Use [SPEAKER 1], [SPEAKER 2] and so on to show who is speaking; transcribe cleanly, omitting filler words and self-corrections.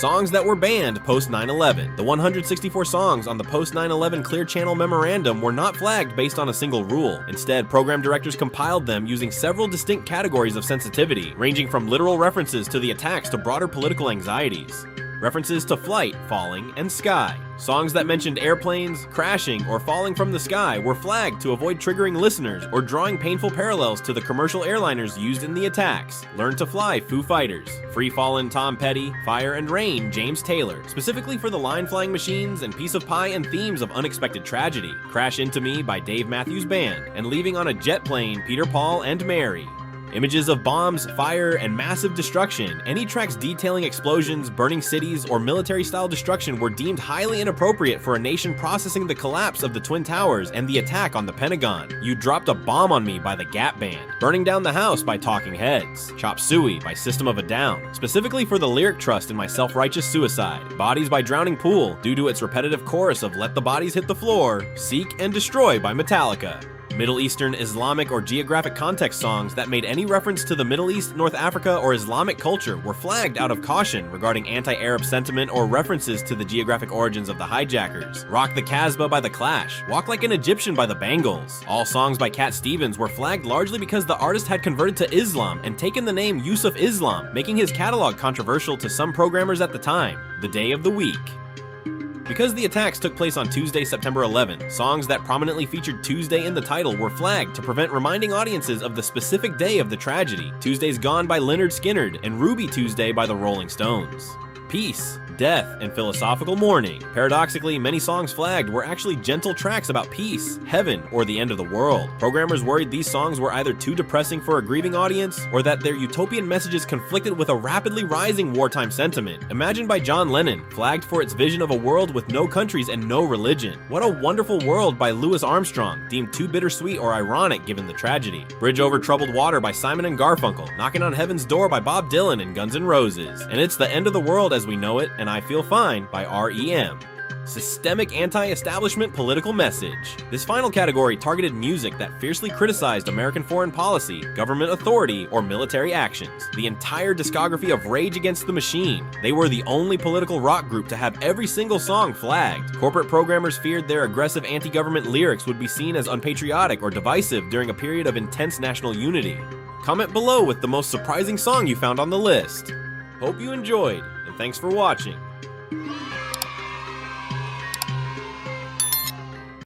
[SPEAKER 1] Songs that were banned post 9/11. The 164 songs on the post 9/11 Clear Channel Memorandum were not flagged based on a single rule. Instead, program directors compiled them using several distinct categories of sensitivity, ranging from literal references to the attacks to broader political anxieties. References to flight, falling, and sky. Songs that mentioned airplanes, crashing, or falling from the sky were flagged to avoid triggering listeners or drawing painful parallels to the commercial airliners used in the attacks. Learn to Fly, Foo Fighters. Free Fallin', Tom Petty. Fire and Rain, James Taylor. Specifically for the Line Flying Machines and Piece of Pie and themes of unexpected tragedy. Crash Into Me by Dave Matthews Band. And Leaving on a Jet Plane, Peter, Paul, and Mary. Images of bombs, fire, and massive destruction. Any tracks detailing explosions, burning cities, or military-style destruction were deemed highly inappropriate for a nation processing the collapse of the Twin Towers and the attack on the Pentagon. You Dropped a Bomb on Me by the Gap Band. Burning Down the House by Talking Heads. Chop Suey by System of a Down, specifically for the lyric trust in My Self-Righteous Suicide. Bodies by Drowning Pool, due to its repetitive chorus of Let the Bodies Hit the Floor. Seek and Destroy by Metallica. Middle Eastern, Islamic, or geographic context songs that made any reference to the Middle East, North Africa, or Islamic culture were flagged out of caution regarding anti-Arab sentiment or references to the geographic origins of the hijackers. Rock the Casbah by The Clash. Walk Like an Egyptian by the Bangles. All songs by Cat Stevens were flagged largely because the artist had converted to Islam and taken the name Yusuf Islam, making his catalog controversial to some programmers at the time. The Day of the Week. Because the attacks took place on Tuesday, September 11, songs that prominently featured Tuesday in the title were flagged to prevent reminding audiences of the specific day of the tragedy. Tuesday's Gone by Lynyrd Skynyrd and Ruby Tuesday by the Rolling Stones. Peace, death, and philosophical mourning. Paradoxically, many songs flagged were actually gentle tracks about peace, heaven, or the end of the world. Programmers worried these songs were either too depressing for a grieving audience, or that their utopian messages conflicted with a rapidly rising wartime sentiment. Imagine by John Lennon, flagged for its vision of a world with no countries and no religion. What a Wonderful World by Louis Armstrong, deemed too bittersweet or ironic given the tragedy. Bridge Over Troubled Water by Simon and Garfunkel. Knocking on Heaven's Door by Bob Dylan and Guns N' Roses. And It's the End of the World as We Know It, and I Feel Fine by R.E.M. Systemic anti-establishment political message. This final category targeted music that fiercely criticized American foreign policy, government authority, or military actions. The entire discography of Rage Against the Machine. They were the only political rock group to have every single song flagged. Corporate programmers feared their aggressive anti-government lyrics would be seen as unpatriotic or divisive during a period of intense national unity. Comment below with the most surprising song you found on the list. Hope you enjoyed, and thanks for watching.